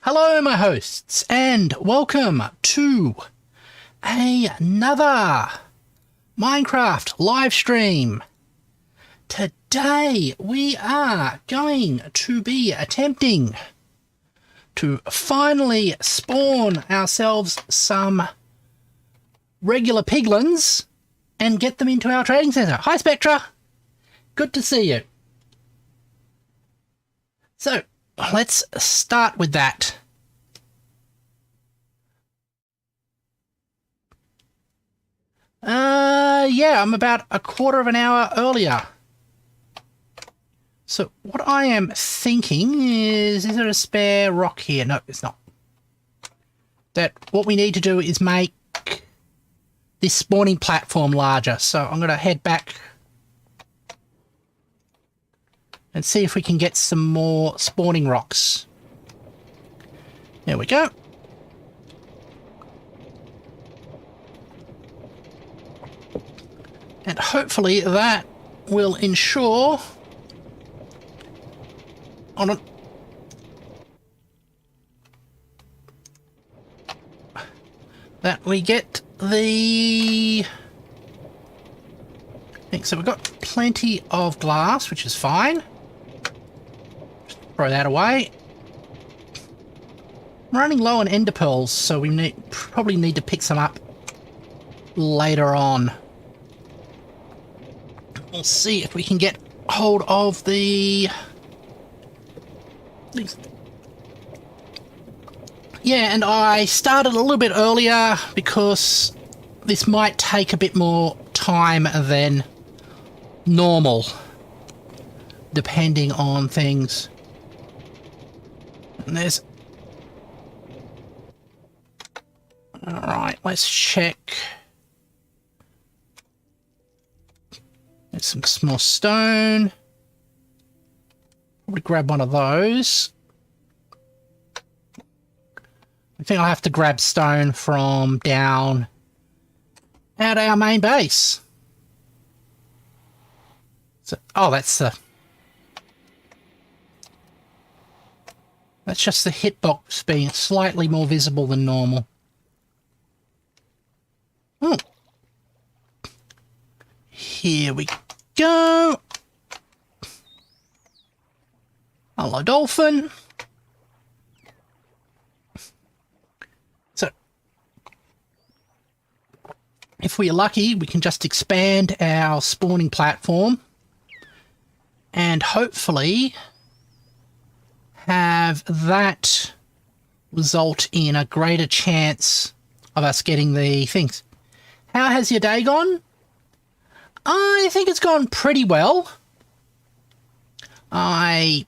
Hello, my hosts, and welcome to another Minecraft live stream. Today, we are going to be attempting to finally spawn ourselves some regular piglins and get them into our trading center. Hi, Spectra. Good to see you. So, let's start with that. Yeah, I'm about a quarter of an hour earlier. So what I am thinking is there a spare rock here? No, it's not. That what we need to do is make this spawning platform larger. So I'm going to head back and see if we can get some more spawning rocks. There we go. And hopefully that will ensure... Hold on. That we get the... So we've got plenty of glass, which is fine. Just throw that away. I'm running low on ender pearls, so we probably need to pick some up later on. We'll see if we can get hold of the... Yeah, and I started a little bit earlier because this might take a bit more time than normal, depending on things. And there's... Alright, let's check. There's some small stone. Probably grab one of those. I think I'll have to grab stone from down at our main base. So, oh, that's just the hitbox being slightly more visible than normal. Oh. Here we go. Hello, dolphin. So, if we're lucky, we can just expand our spawning platform and hopefully have that result in a greater chance of us getting the things. How has your day gone? I think it's gone pretty well. I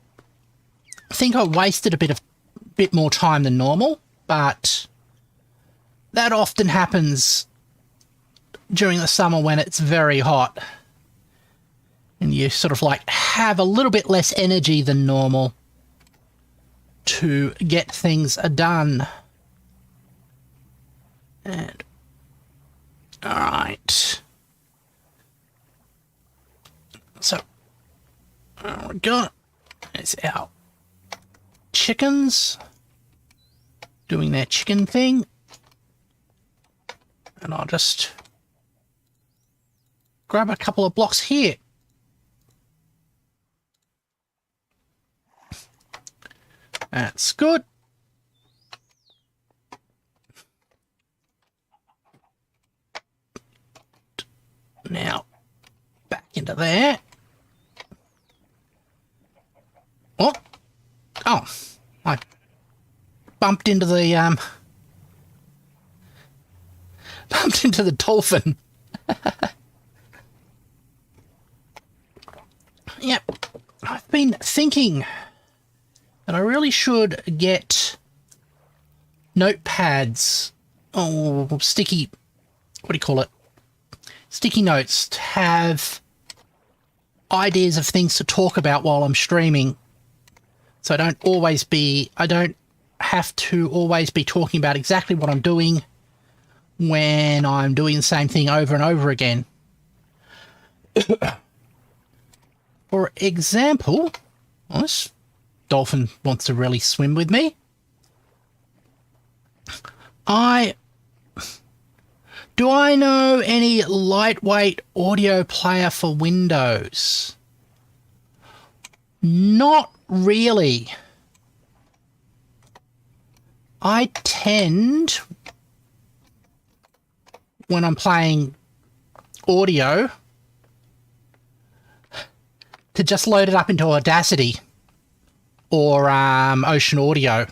think I wasted a bit more time than normal, but that often happens during the summer when it's very hot and you sort of like have a little bit less energy than normal to get things done. And all right. So, there we go. There's our chickens doing their chicken thing. And I'll just grab a couple of blocks here. That's good. Now, back into there. What? Oh, I bumped into the dolphin. Yep, I've been thinking that I really should get notepads or sticky, what do you call it? Sticky notes to have ideas of things to talk about while I'm streaming. So I don't have to always be talking about exactly what I'm doing when I'm doing the same thing over and over again. For example, well, this dolphin wants to really swim with me. Do I know any lightweight audio player for Windows? Not really. I tend, when I'm playing audio, to just load it up into Audacity or Ocean Audio,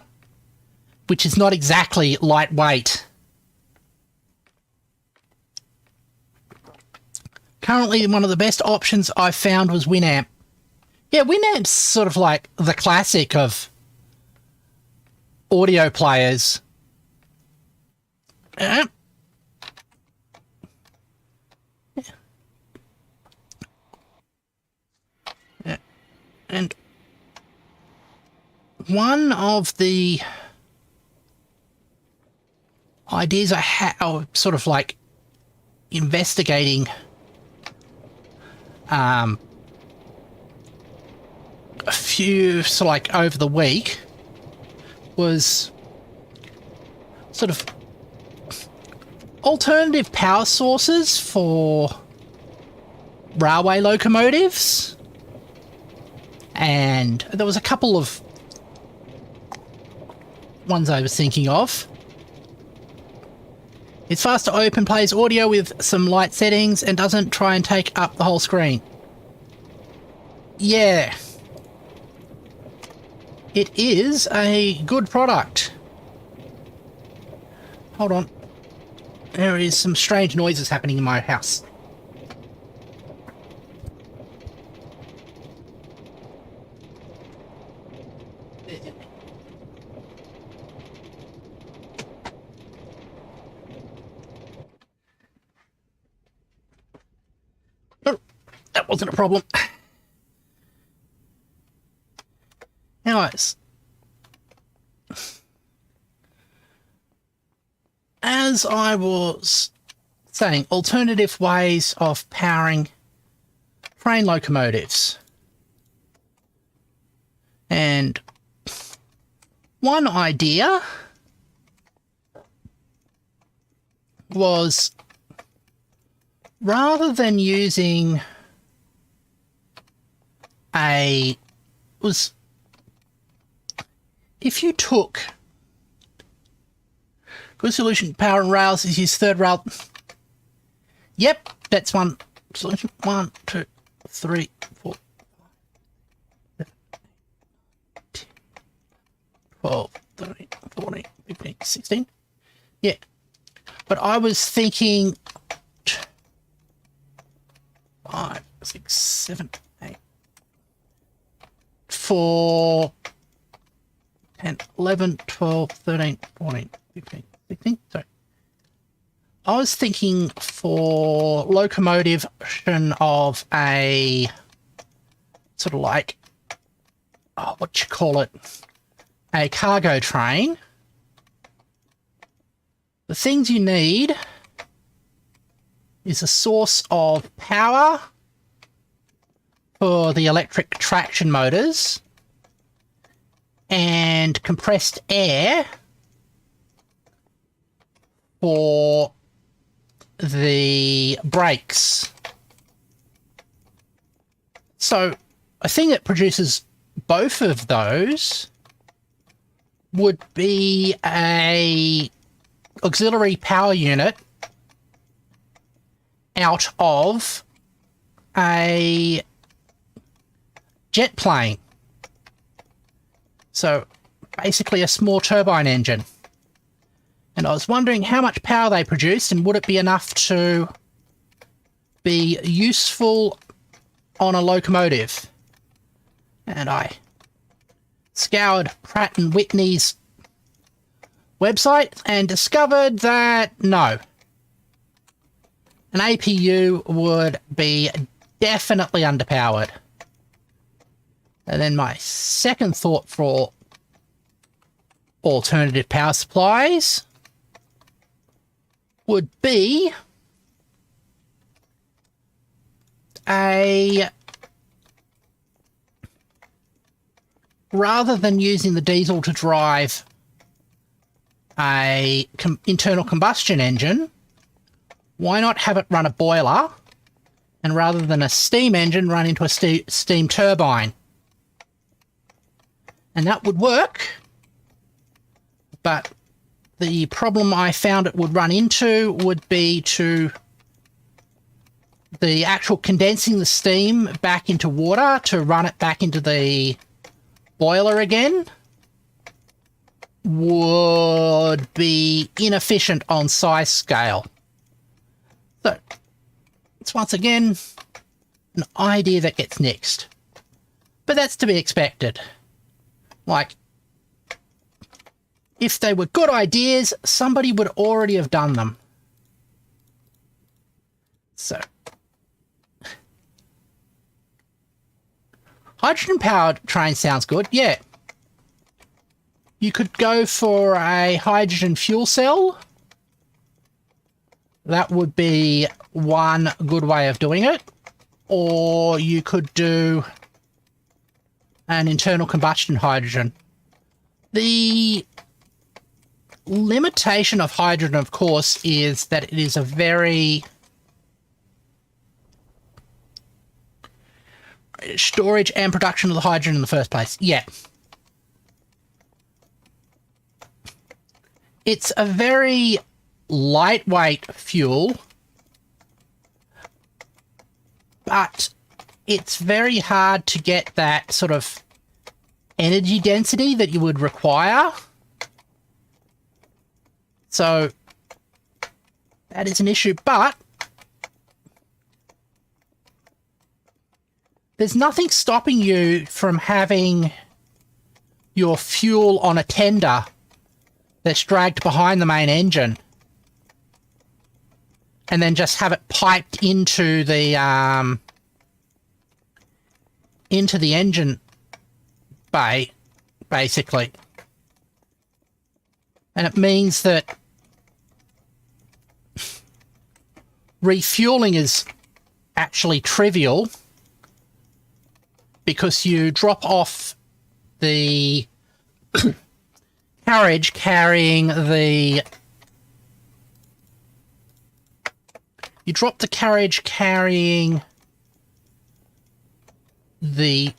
which is not exactly lightweight. Currently, one of the best options I found was Winamp. Yeah, Winamp's sort of like the classic of audio players. Yeah. And one of the ideas I had, sort of like investigating a few, so like over the week, was sort of alternative power sources for railway locomotives. And there was a couple of ones I was thinking of. It's fast to open, plays audio with some light settings, and doesn't try and take up the whole screen. Yeah. It is a good product. Hold on. There is some strange noises happening in my house. Oh, that wasn't a problem. Anyways, as I was saying, alternative ways of powering train locomotives. And one idea was, rather than using if you took good solution, power and rails is his third rail. Yep, that's one solution. 1, 2, 3, 4, 5, 10, 12, 13, 14, 15, 16. Yeah. But I was thinking 5, 6, 7, 8 for 10, 11, 12, 13, 14, 15, 16. Sorry. I was thinking for locomotive of a sort of like, what you call it, a cargo train. The things you need is a source of power for the electric traction motors and compressed air for the brakes. So a thing that produces both of those would be a auxiliary power unit out of a jet plane. So basically a small turbine engine. And I was wondering how much power they produced and would it be enough to be useful on a locomotive. And I scoured Pratt & Whitney's website and discovered that no. An APU would be definitely underpowered. And then my second thought for alternative power supplies would be rather than using the diesel to drive a internal combustion engine, why not have it run a boiler, and rather than a steam engine, run into a steam turbine? And that would work, but the problem I found it would run into would be to the actual condensing the steam back into water to run it back into the boiler again would be inefficient on size scale. So, it's once again an idea that gets nixed. But that's to be expected. Like, if they were good ideas, somebody would already have done them. So, hydrogen-powered train sounds good, yeah. You could go for a hydrogen fuel cell. That would be one good way of doing it. Or you could do an internal combustion hydrogen. The limitation of hydrogen, of course, is that it is a very storage and production of the hydrogen in the first place. Yeah. It's a very lightweight fuel, but it's very hard to get that sort of energy density that you would require. So that is an issue, but there's nothing stopping you from having your fuel on a tender that's dragged behind the main engine, and then just have it piped into the engine bay, basically. And it means that refueling is actually trivial, because you drop off the carriage carrying the... You drop the carriage carrying the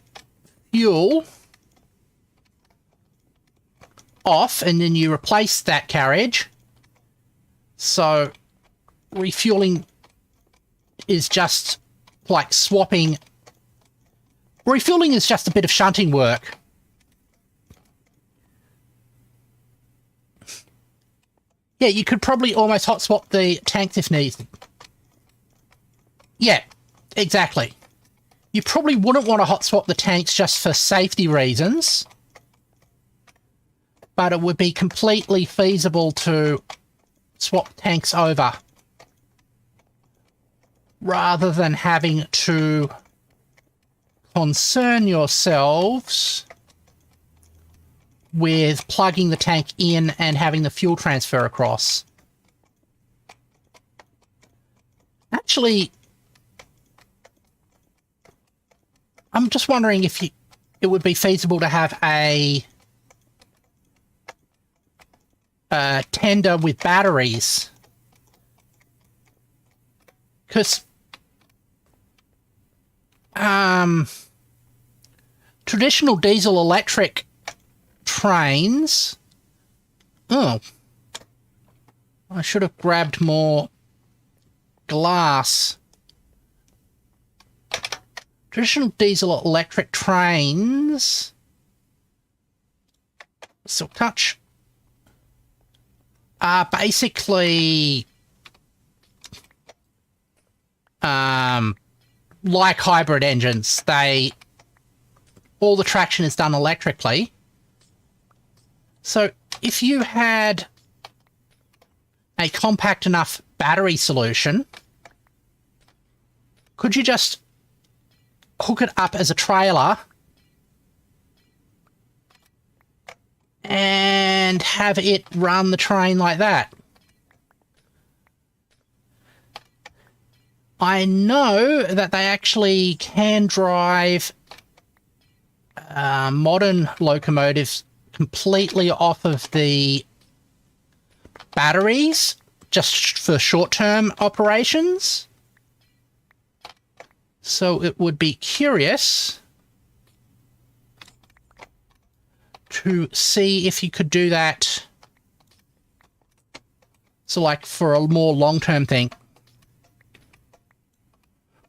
fuel off, and then you replace that carriage. So refueling is just like swapping. Refueling is just a bit of shunting work. Yeah, you could probably almost hot swap the tanks if needed. Yeah, exactly. You probably wouldn't want to hot swap the tanks just for safety reasons, but it would be completely feasible to swap tanks over rather than having to concern yourselves with plugging the tank in and having the fuel transfer across. Actually, I'm just wondering if it would be feasible to have a tender with batteries. Because traditional diesel electric trains... Oh. I should have grabbed more glass. Traditional diesel electric trains... Silk touch. Are basically... like hybrid engines. All the traction is done electrically. So if you had a compact enough battery solution, could you just hook it up as a trailer and have it run the train like that? I know that they actually can drive modern locomotives completely off of the batteries just for short-term operations. So it would be curious to see if you could do that. So like for a more long-term thing.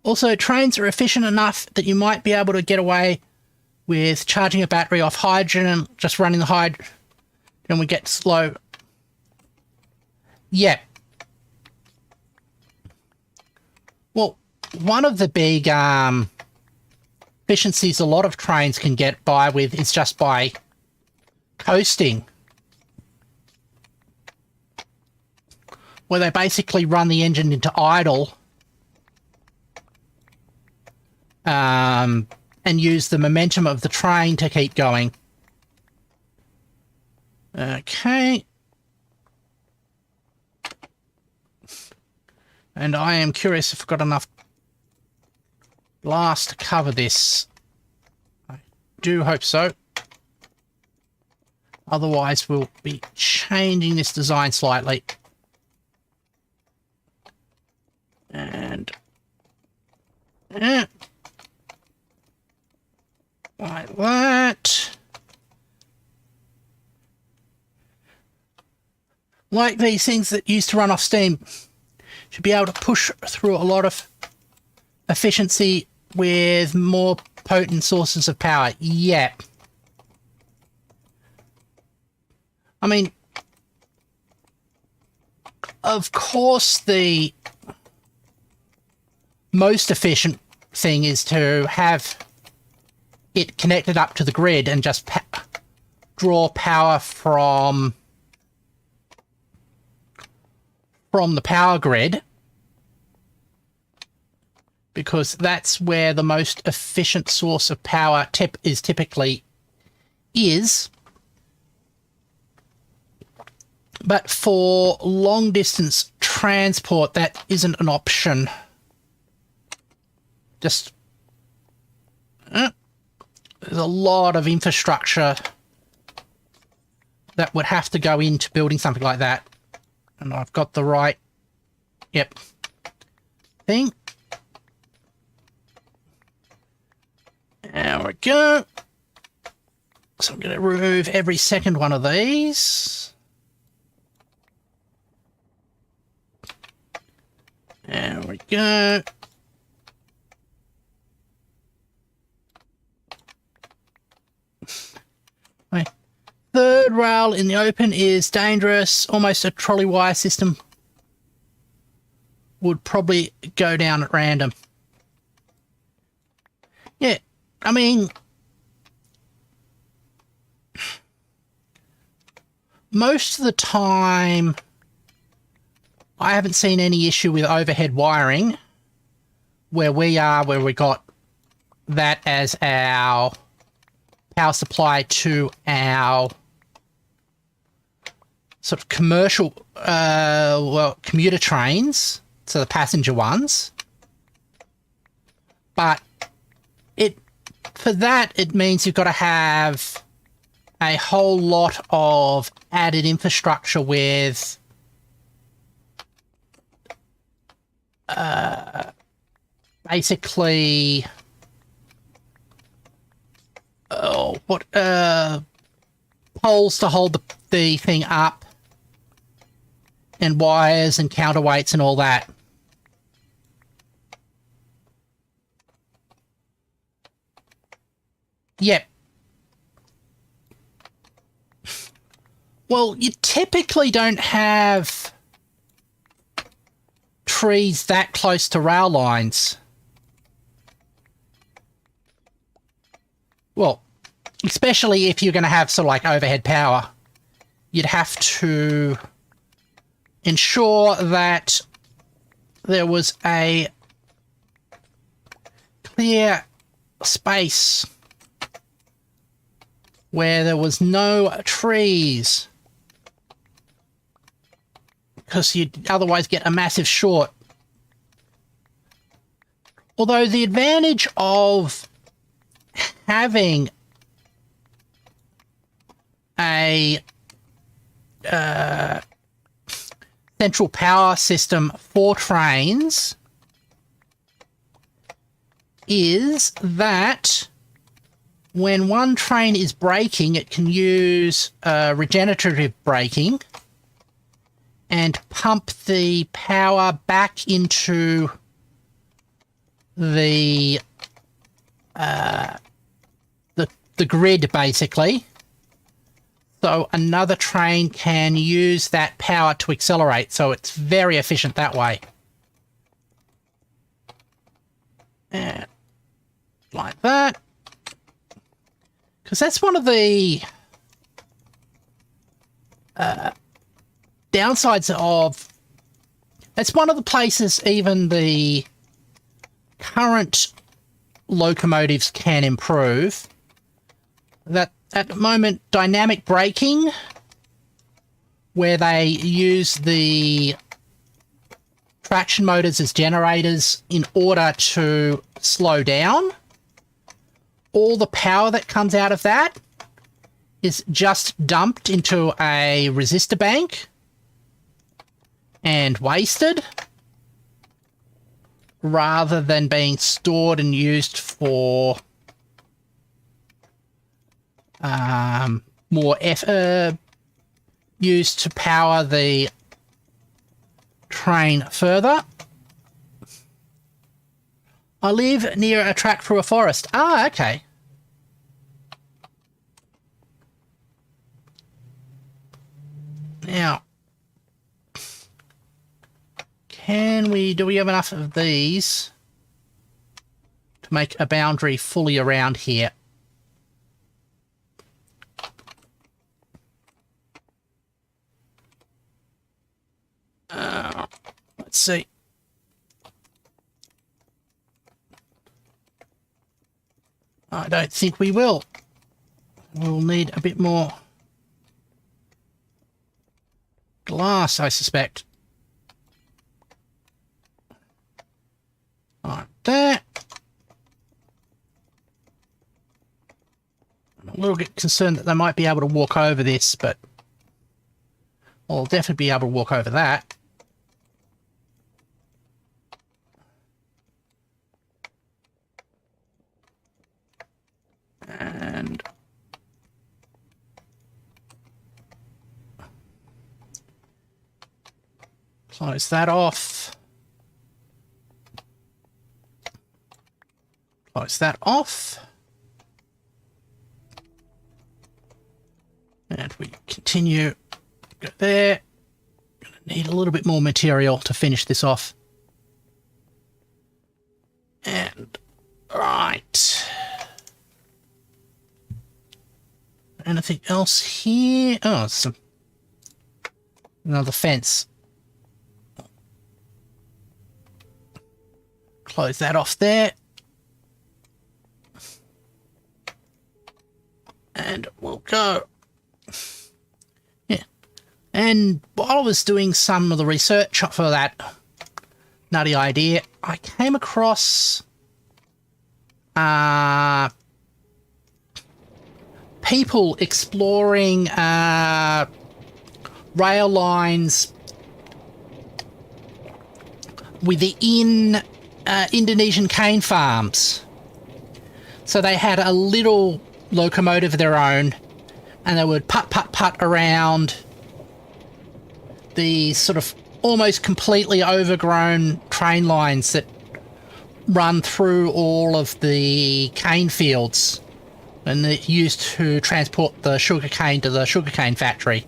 Also, trains are efficient enough that you might be able to get away with charging a battery off hydrogen and just running the hydrogen and we get slow. Yeah. Well, one of the big efficiencies a lot of trains can get by with is just by coasting, where they basically run the engine into idle and use the momentum of the train to keep going. Okay. And I am curious if I've got enough glass to cover this. I do hope so. Otherwise, we'll be changing this design slightly. And like that. Like these things that used to run off steam. Should be able to push through a lot of efficiency with more potent sources of power. Yeah. I mean, of course, the most efficient thing is to have it connected up to the grid and just draw power from the power grid, because that's where the most efficient source of power typically is. But for long distance transport, that isn't an option. Just there's a lot of infrastructure that would have to go into building something like that. And I've got the right, thing. There we go. So I'm going to remove every second one of these. There we go. Right. Third rail in the open is dangerous. Almost a trolley wire system would probably go down at random. Yeah, I mean, most of the time, I haven't seen any issue with overhead wiring where we are, where we got that as our power supply to our sort of commercial, commuter trains, so the passenger ones. But for that, it means you've got to have a whole lot of added infrastructure with basically poles to hold the thing up and wires and counterweights and all that. Yep. Well, you typically don't have trees that close to rail lines. Well, especially if you're going to have sort of like overhead power, you'd have to ensure that there was a clear space where there was no trees, because you'd otherwise get a massive short. Although the advantage of having central power system for trains is that when one train is braking, it can use regenerative braking and pump the power back into the grid, basically. So another train can use that power to accelerate. So it's very efficient that way. And like that. Because that's one of the downsides of... It's one of the places even the current locomotives can improve. That at the moment, dynamic braking, where they use the traction motors as generators in order to slow down, all the power that comes out of that is just dumped into a resistor bank and wasted, rather than being stored and used for more used to power the train further. I live near a track through a forest. Ah, okay. Now, do we have enough of these to make a boundary fully around here? Let's see. I don't think we will. We'll need a bit more glass, I suspect. Like that. I'm a little bit concerned that they might be able to walk over this, but I'll definitely be able to walk over that. And close that off. Close that off. And we continue. Go there. Gonna need a little bit more material to finish this off. And right. Anything else here? Oh, another fence. Close that off there. And we'll go. Yeah. And while I was doing some of the research for that nutty idea, I came across people exploring rail lines within Indonesian cane farms. So they had a little locomotive of their own, and they would putt around the sort of almost completely overgrown train lines that run through all of the cane fields, and they're used to transport the sugarcane to the sugarcane factory.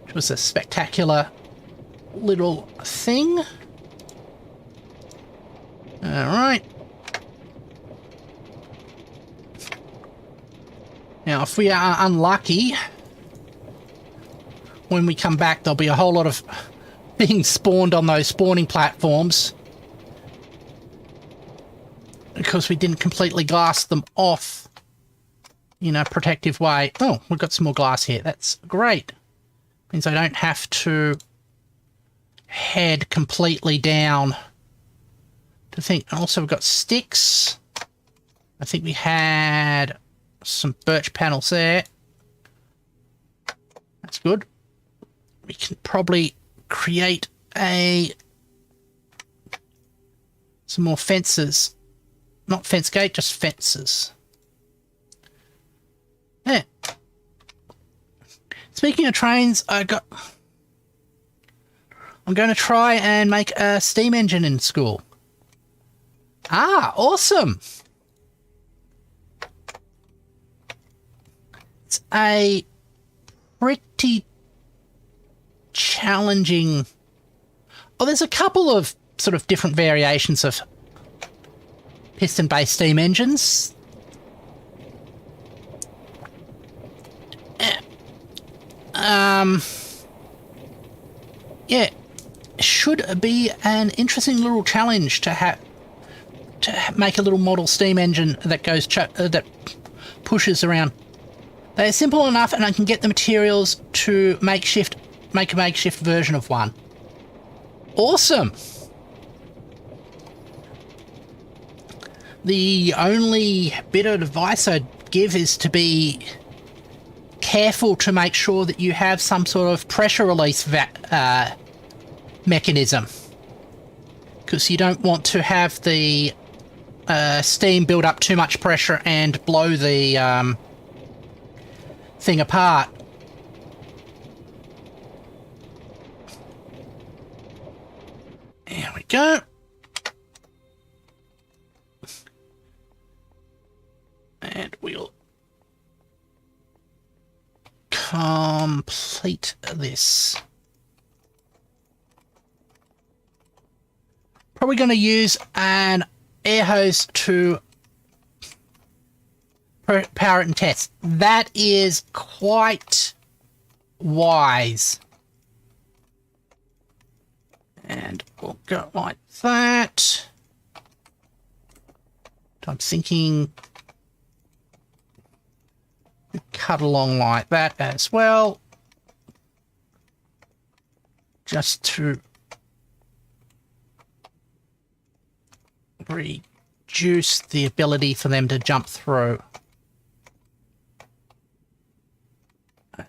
Which was a spectacular little thing. Alright. Now, if we are unlucky, when we come back, there'll be a whole lot of things spawned on those spawning platforms, because we didn't completely glass them off in a protective way. Oh, we've got some more glass here. That's great. Means I don't have to head completely down to think. And also, we've got sticks. I think we had some birch panels there. That's good. we can probably create some more fences. Not fence gate, just fences. Yeah. Speaking of trains, I'm going to try and make a steam engine in school. Ah, awesome. It's a pretty challenging... Oh, there's a couple of sort of different variations of piston-based steam engines. Yeah, should be an interesting little challenge to make a little model steam engine that goes that pushes around. They're simple enough, and I can get the materials to make a makeshift version of one. Awesome. The only bit of advice I'd give is to be careful to make sure that you have some sort of pressure release mechanism, because you don't want to have the steam build up too much pressure and blow the thing apart. There we go. And we'll complete this. Probably going to use an air hose to power it and test. That is quite wise. And we'll go like that. I'm thinking cut along like that as well, just to reduce the ability for them to jump through.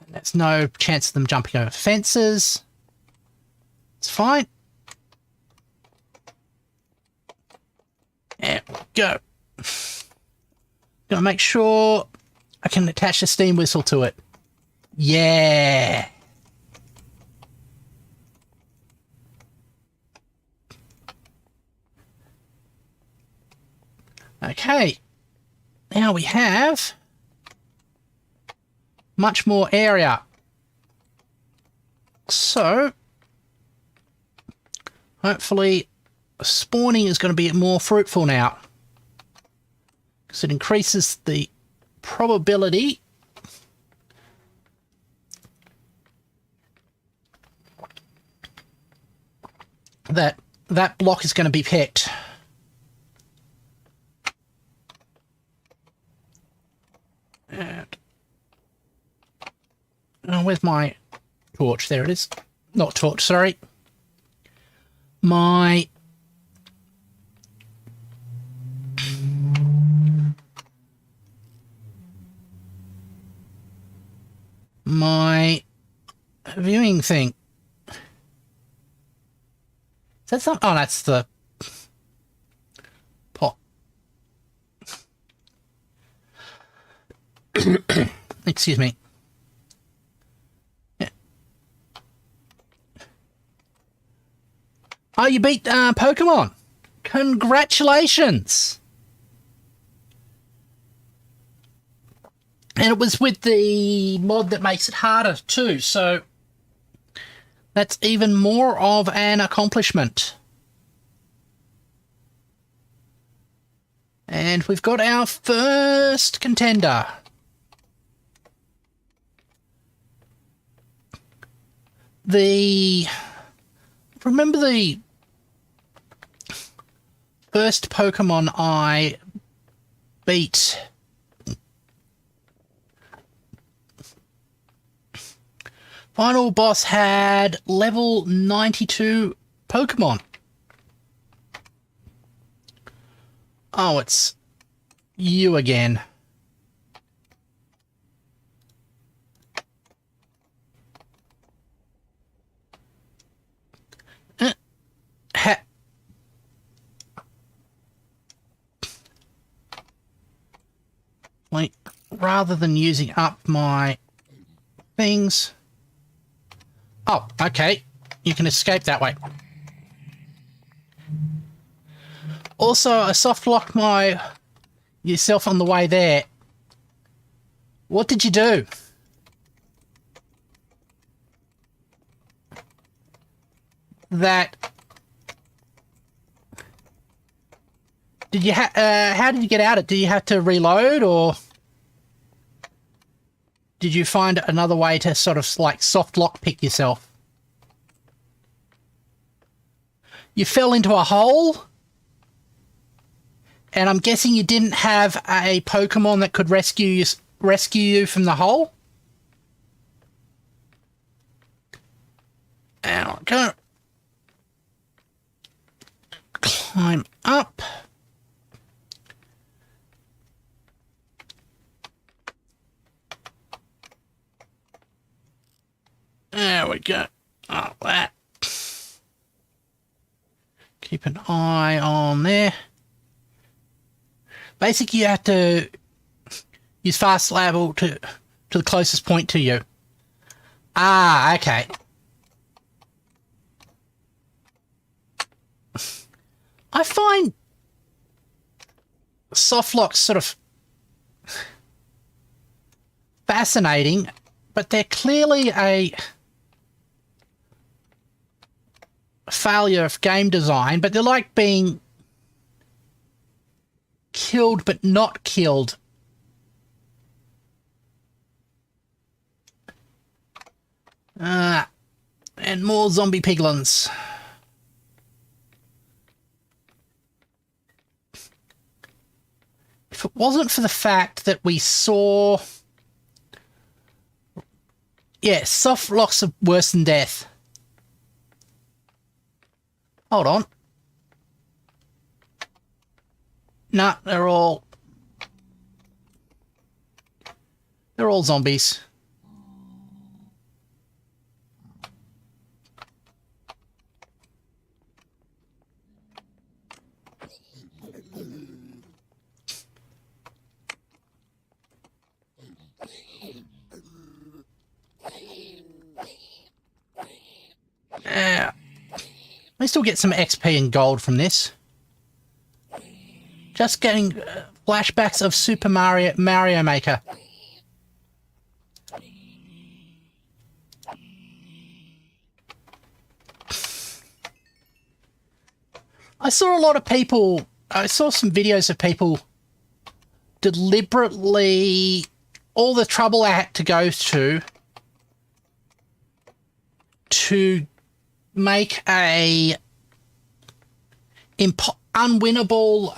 There's no chance of them jumping over fences. It's fine. There we go. Gotta make sure I can attach a steam whistle to it. Yeah. Okay. Now we have much more area. So, hopefully, spawning is going to be more fruitful now, because it increases the probability that that block is going to be picked. And where's my torch? There it is. Not torch, sorry. My viewing thing. Is that something? Oh, that's the pot. Excuse me. Yeah. Oh, you beat Pokemon. Congratulations. And it was with the mod that makes it harder too, so that's even more of an accomplishment. And we've got our first contender. Remember the first Pokemon I beat? Final boss had level 92 Pokemon. Oh, it's you again. like, rather than using up my things. Oh, okay. You can escape that way. Also, I soft locked yourself on the way there. What did you do? Did you how did you get out of it? Did you have to reload, or did you find another way to sort of like soft lock pick yourself? You fell into a hole, and I'm guessing you didn't have a Pokemon that could rescue you from the hole. And I'm gonna climb up. There we go. Oh, that. Keep an eye on there. Basically, you have to use fast travel to the closest point to you. Ah, okay. I find soft locks sort of fascinating, but they're clearly a failure of game design, but they're like being killed but not killed. And more zombie piglins. If it wasn't for the fact that we saw... Yeah, soft locks are worse than death. Hold on. Nah, they're all zombies. I still get some XP and gold from this. Just getting flashbacks of Super Mario Maker. I saw a lot of people, I saw some videos of people deliberately, all the trouble I had to go to make a unwinnable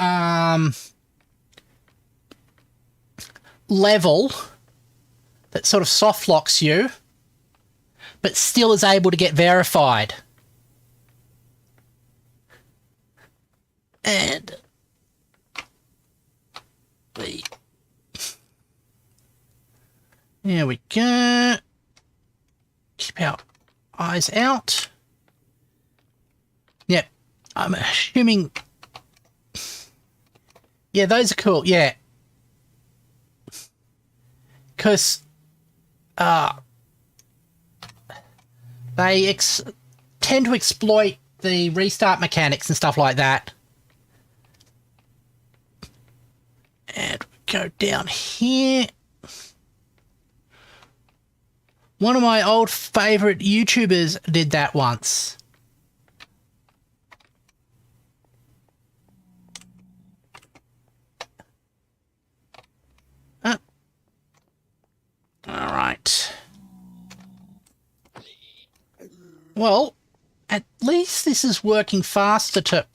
level that sort of soft locks you, but still is able to get verified. And there we go. Keep our eyes out. Yep, I'm assuming... Yeah, those are cool, yeah. Because they tend to exploit the restart mechanics and stuff like that. And we go down here. One of my old favourite YouTubers did that once. All right. Well, at least this is working faster to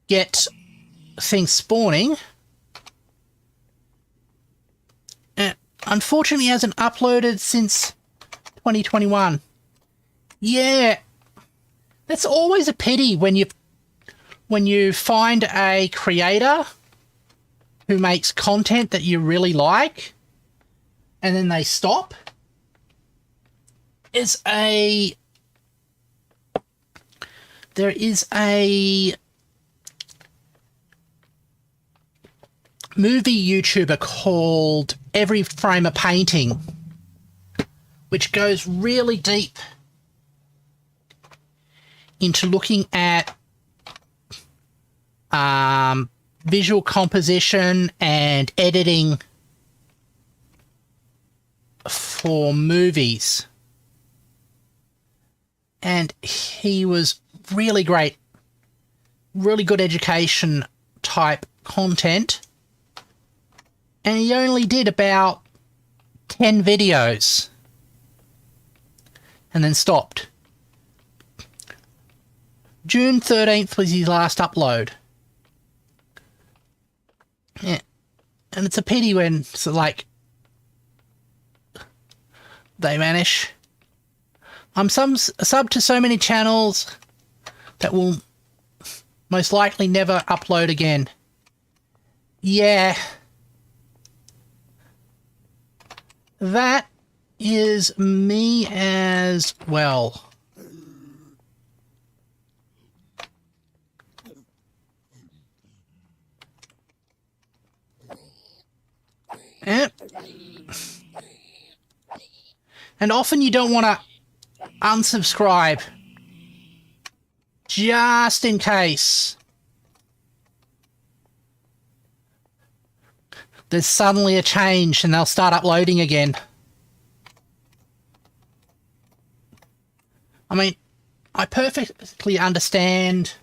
get things spawning. Unfortunately, it hasn't uploaded since 2021. Yeah, that's always a pity when you find a creator who makes content that you really like, and then they stop. There is a movie YouTuber called Every Frame a Painting, which goes really deep into looking at visual composition and editing for movies. And he was really great, really good education type content. And he only did about 10 videos and then stopped. June 13th was his last upload. Yeah. And it's a pity when it's like they vanish. I'm sub to so many channels that will most likely never upload again. Yeah. That is me as well. Yep. And often you don't want to unsubscribe just in case there's suddenly a change and they'll start uploading again. I mean, I perfectly understand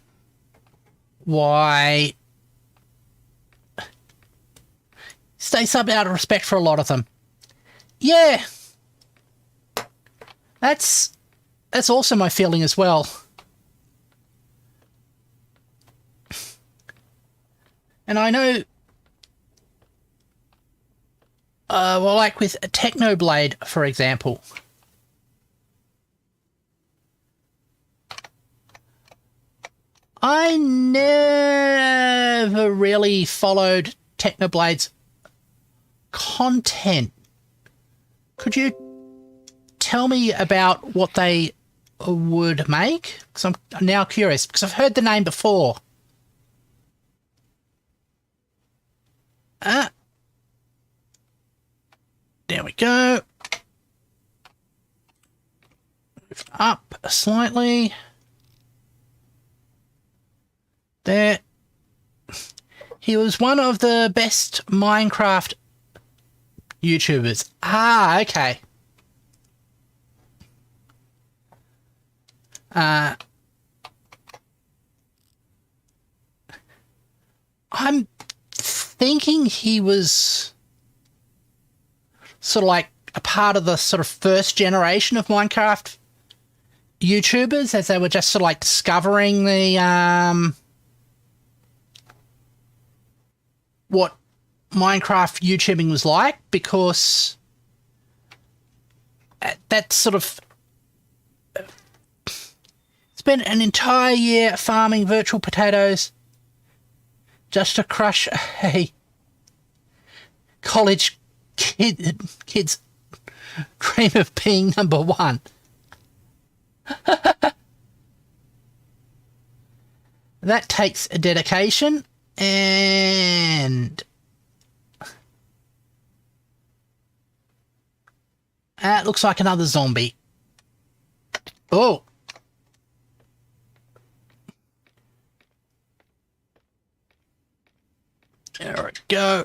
why stay subbed out of respect for a lot of them. Yeah. That's also my feeling as well. And I know, well, like with Technoblade, for example, I never really followed Technoblade's content. Could you tell me about what they would make? Because I'm now curious, because I've heard the name before. There we go. Move up slightly. There. He was one of the best Minecraft YouTubers. Ah, okay. I'm thinking he was sort of like a part of the sort of first generation of Minecraft YouTubers, as they were just sort of like discovering the what Minecraft YouTubing was like, because that sort of spent an entire year farming virtual potatoes just to crush a college kid's dream of being number one. That takes a dedication, and that looks like another zombie. Oh. There we go.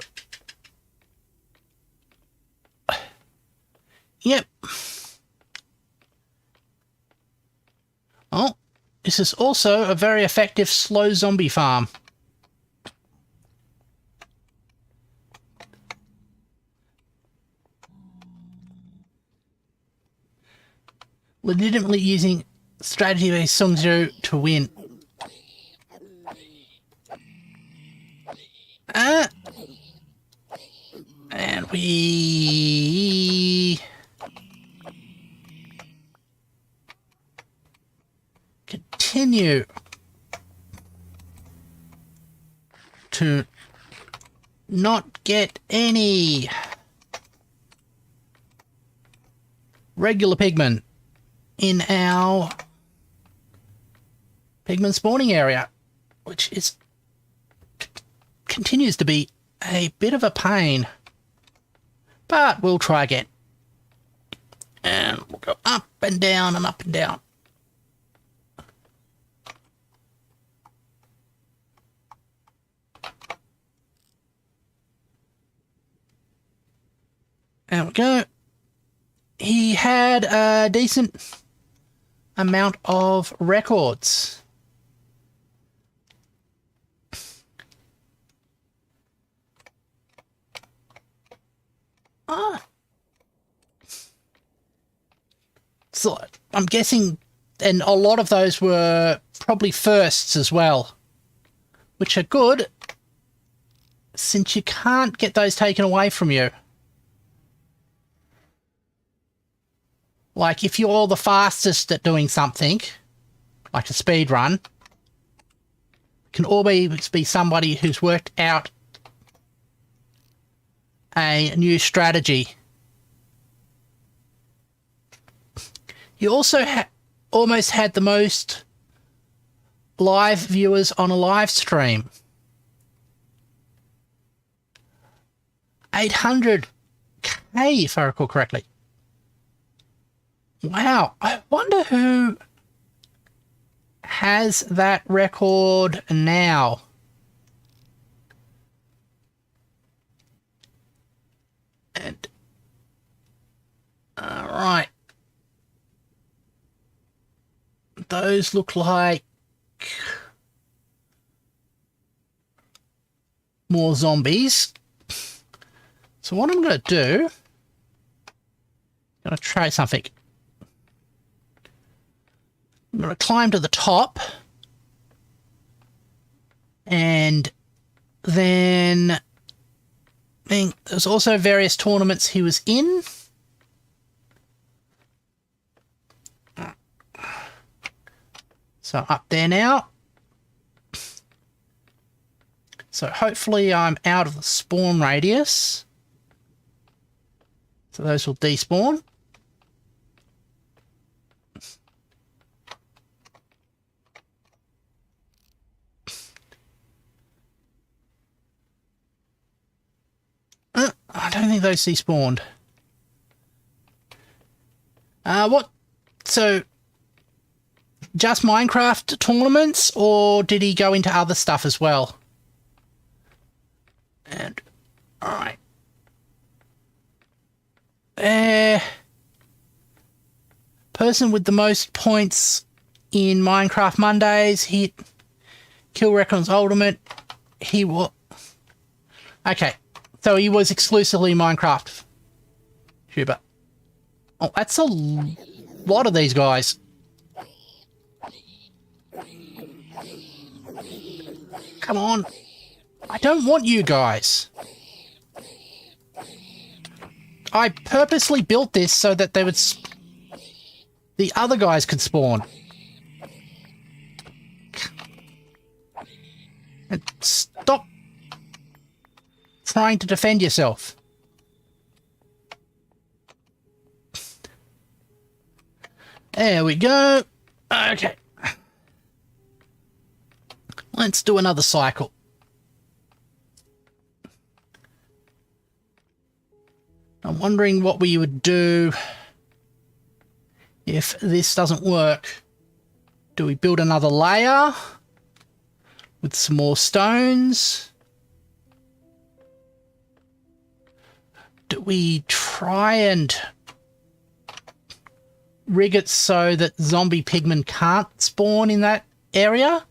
Yep. Oh, this is also a very effective slow zombie farm. Legitimately using strategy-based Song Zero to win. And we continue to not get any regular pigmen in our pigmen spawning area, which is continues to be a bit of a pain. But we'll try again. And we'll go up and down and up and down. There we go. He had a decent amount of records. So I'm guessing, and a lot of those were probably firsts as well, which are good since you can't get those taken away from you. Like, if you're the fastest at doing something, like a speed run, can always be somebody who's worked out a new strategy. You also almost had the most live viewers on a live stream. 800k, if I recall correctly. Wow, I wonder who has that record now. And all right, those look like more zombies. So what I'm going to do, I'm going to try something. I'm going to climb to the top, and then there's also various tournaments he was in. So up there now. So hopefully I'm out of the spawn radius. So those will despawn. I don't think those despawned. What? So, just Minecraft tournaments, or did he go into other stuff as well? And, alright. Person with the most points in Minecraft Mondays hit Kill Records Ultimate. He was... Okay. So he was exclusively Minecraft Tuber. Oh, that's a lot of these guys. Come on. I don't want you guys. I purposely built this so that they would... the other guys could spawn. And stop trying to defend yourself. There we go. Okay. Let's do another cycle. I'm wondering what we would do if this doesn't work. Do we build another layer with some more stones? Do we try and rig it so that zombie pigmen can't spawn in that area?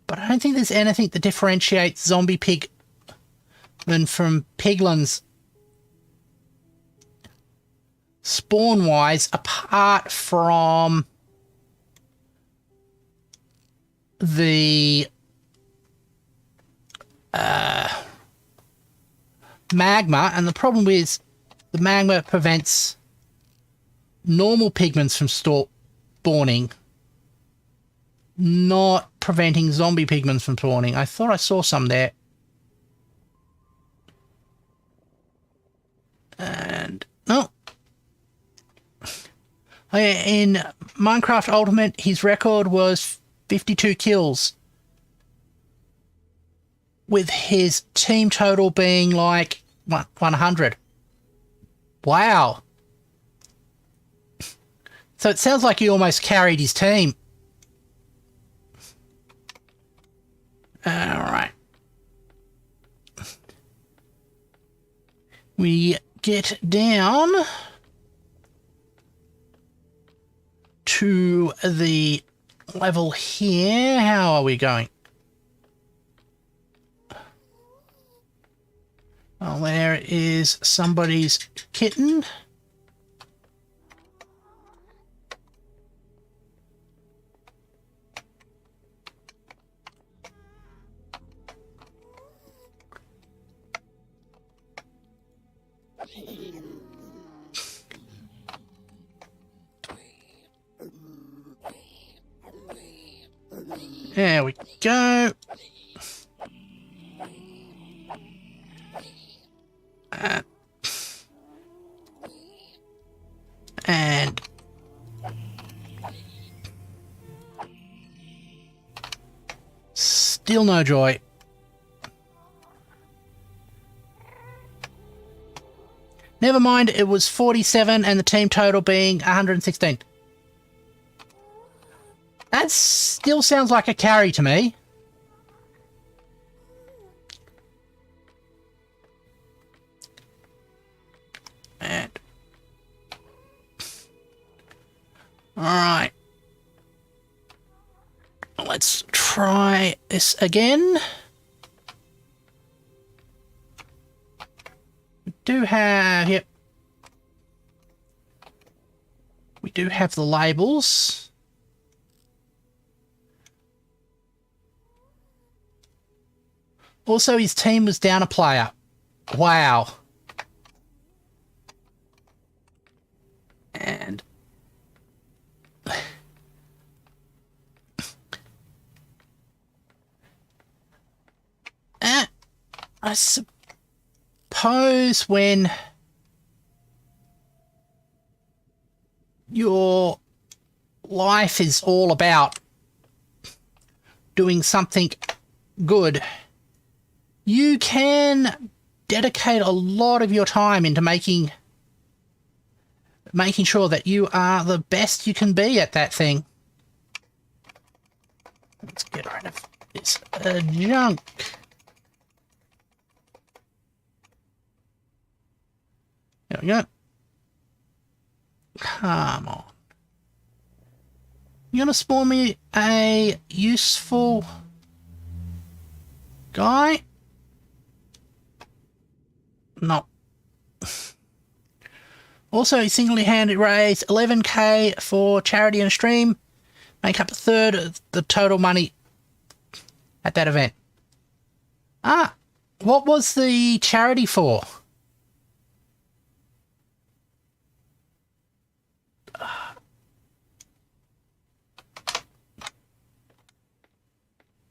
But I don't think there's anything that differentiates zombie pigmen from piglins spawn-wise, apart from the magma, and the problem is the magma prevents normal pigments from spawning, not preventing zombie pigments from spawning. I thought I saw some there. And no. In Minecraft Ultimate, his record was 52 kills with his team total being like 100. Wow. So it sounds like he almost carried his team. Alright. We get down to the level here. How are we going? Oh, there is somebody's kitten. There we go. And still no joy. Never mind, it was 47 and the team total being 116. That still sounds like a carry to me. And alright. Let's try this again. We do have, yep. We do have the labels. Also, his team was down a player. Wow. And I suppose when your life is all about doing something good, you can dedicate a lot of your time into making sure that you are the best you can be at that thing. Let's get rid of this junk. There we go. Come on. You gonna spawn me a useful guy? No. Also, he single-handed raised 11k for charity and stream, make up a third of the total money at that event. Ah, what was the charity for?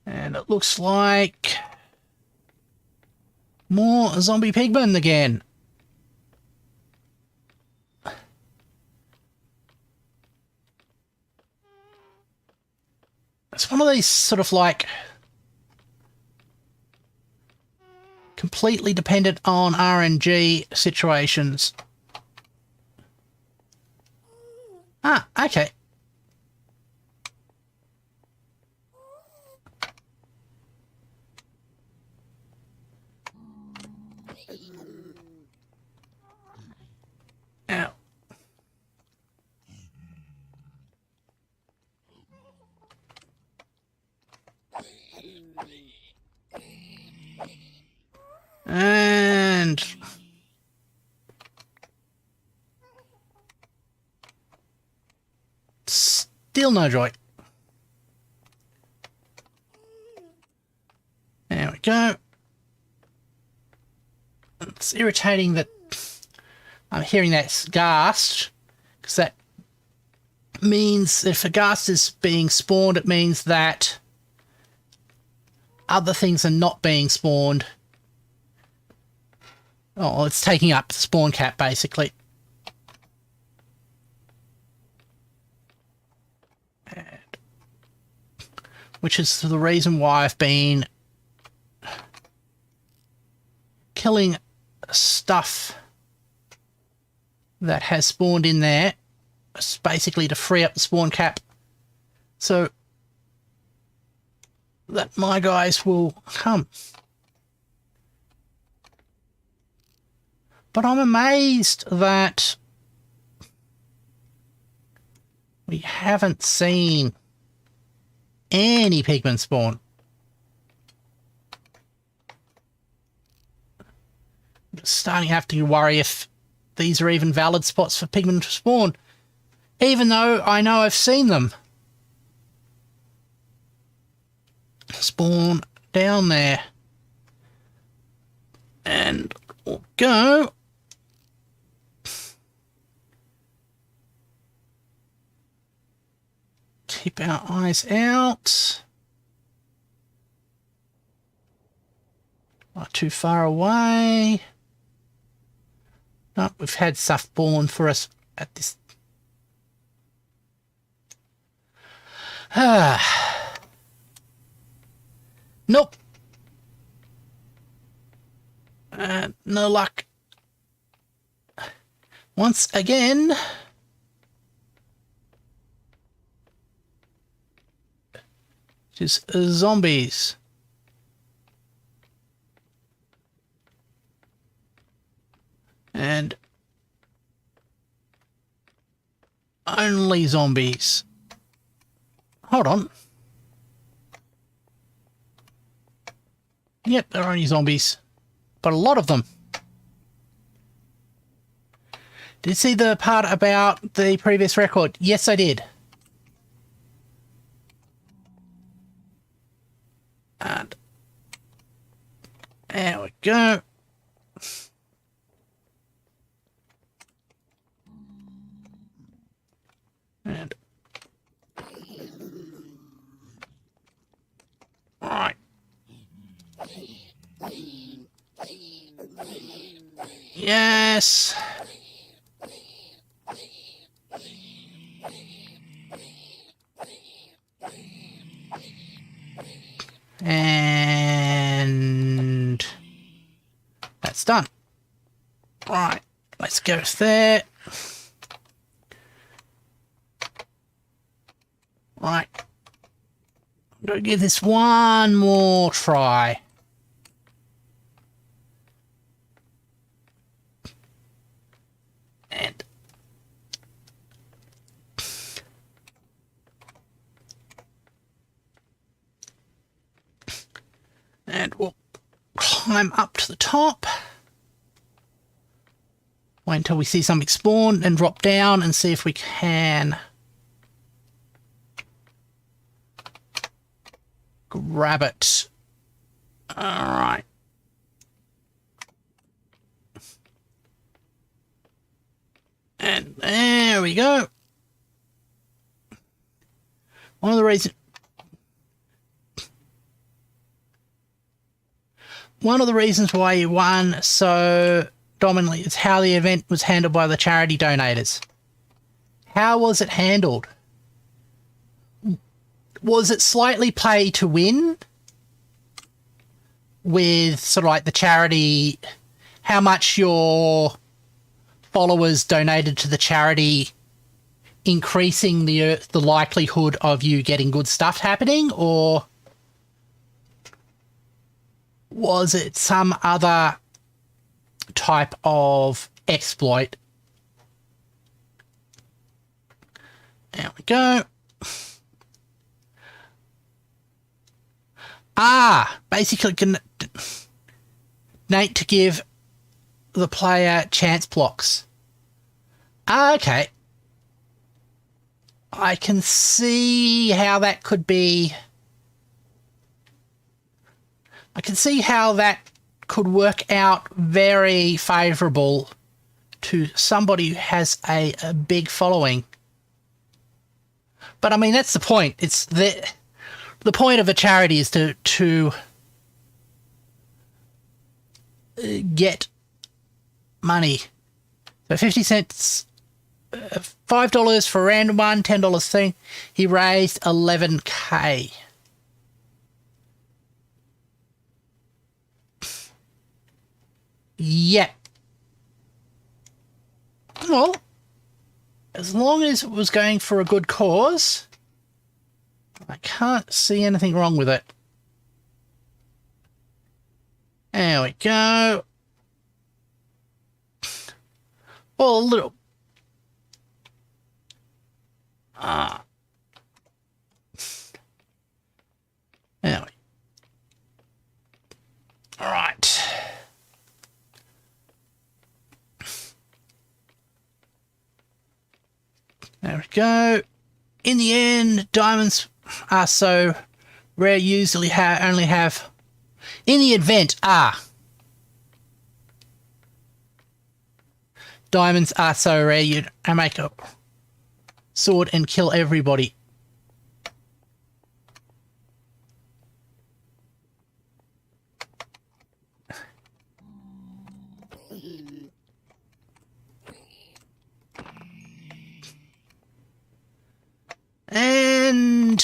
And it looks like more zombie pigmen again. It's one of these sort of like completely dependent on RNG situations. Ah, okay. Ow. And still no joy. There we go. It's irritating that I'm hearing that ghast, because that means if a ghast is being spawned, it means that other things are not being spawned. Oh, it's taking up the spawn cap, basically. And, which is the reason why I've been killing stuff that has spawned in there. It's basically to free up the spawn cap so that my guys will come. But I'm amazed that we haven't seen any pigmen spawn. I'm starting to have to worry if these are even valid spots for pigmen to spawn, even though I know I've seen them spawn down there. And we'll go. Keep our eyes out. Not too far away. No, we've had stuff spawn for us at this. Nope. No luck. Once again. Just zombies. And only zombies. Hold on. Yep, they're only zombies. But a lot of them. Did you see the part about the previous record? Yes, I did. And there we go. And right. Yes. And that's done. Right, let's go there. Right. I'm going to give this one more try. And we'll climb up to the top. Wait until we see something spawn and drop down and see if we can grab it. Alright. And there we go. One of the reasons why you won so dominantly is how the event was handled by the charity donators. How was it handled? Was it slightly play to win? With sort of like the charity, how much your followers donated to the charity, increasing the likelihood of you getting good stuff happening, or was it some other type of exploit? There we go. Basically donate to give the player chance blocks. Okay. I can see how that could be. I can see how that could work out very favourable to somebody who has a big following. But I mean, that's the point. It's the point of a charity is to get money. So 50 cents, $5 for random one, $10 thing. He raised $11K. Yeah. Well, as long as it was going for a good cause, I can't see anything wrong with it. There we go. Well, a little. There we. All right. There we go. In the end, diamonds are so rare. Usually only have. In the event, diamonds are so rare you make a sword and kill everybody. And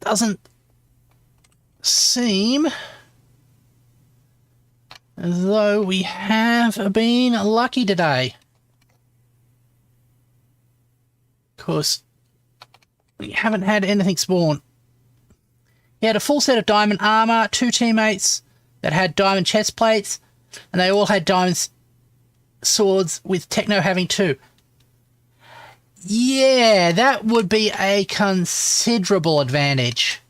doesn't seem as though we have been lucky today. Of course, we haven't had anything spawn. He had a full set of diamond armor, 2 teammates that had diamond chest plates, and they all had diamond swords, with Techno having 2. Yeah, that would be a considerable advantage.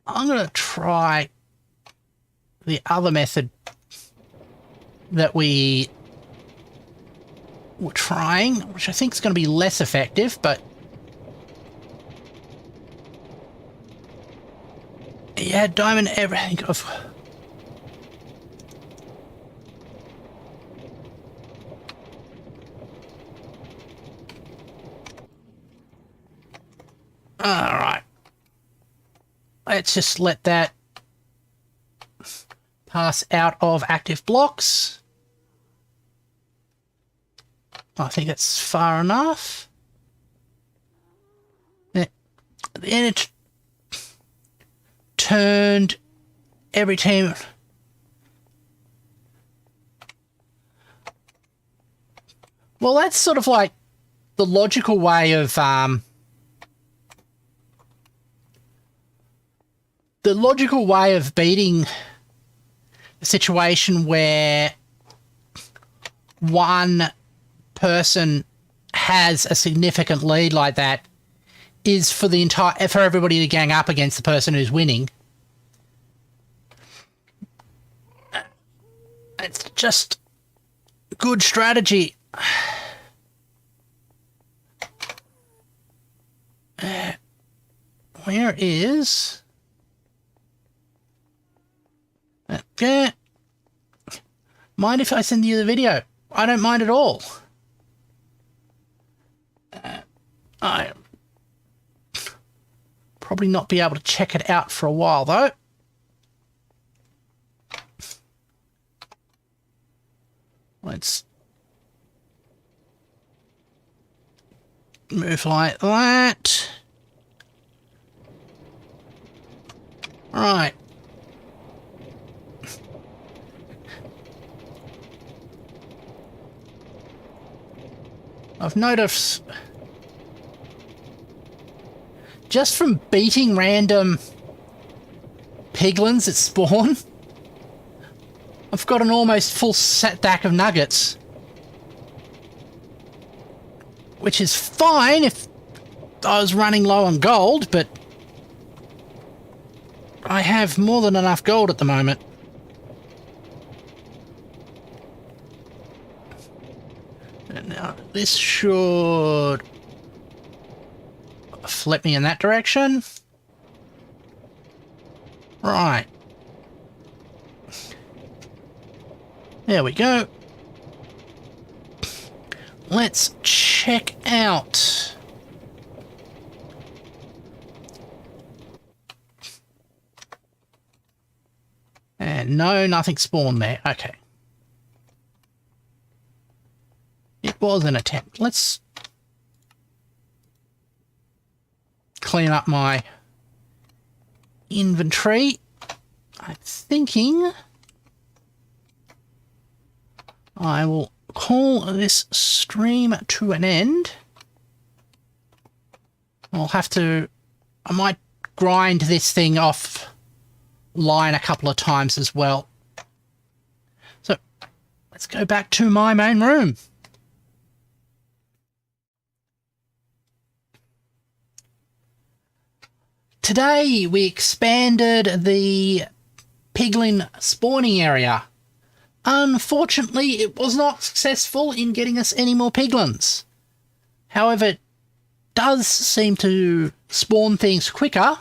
I'm going to try the other method that we were trying, which I think is going to be less effective, but yeah, diamond everything of. All right. Let's just let that pass out of active blocks. I think that's far enough. Then it turned every team. Well, that's sort of like the logical way of beating a situation where one person has a significant lead like that is for everybody to gang up against the person who's winning. It's just good strategy. Where is... Okay. Mind if I send you the video? I don't mind at all. I probably not be able to check it out for a while though. Let's move like that. Right. I've noticed just from beating random piglins that spawn, I've got an almost full stack of nuggets. Which is fine if I was running low on gold, but I have more than enough gold at the moment. And now this should flip me in that direction. Right. There we go. Let's check out. And no, nothing spawned there. Okay. It was an attempt. Let's clean up my inventory. I'm thinking I will call this stream to an end. I might grind this thing off line a couple of times as well. So let's go back to my main room. Today we expanded the piglin spawning area. Unfortunately, it was not successful in getting us any more piglins. However, it does seem to spawn things quicker.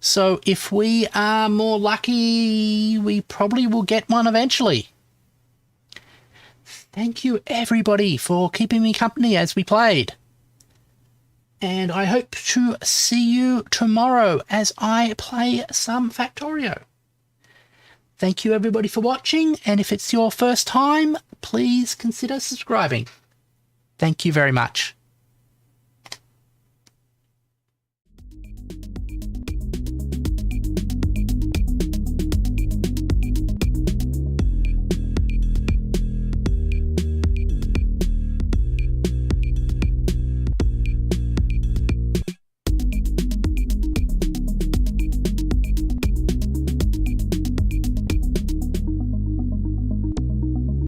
So if we are more lucky, we probably will get one eventually. Thank you everybody for keeping me company as we played. And I hope to see you tomorrow as I play some Factorio. Thank you everybody for watching, and if it's your first time, please consider subscribing. Thank you very much.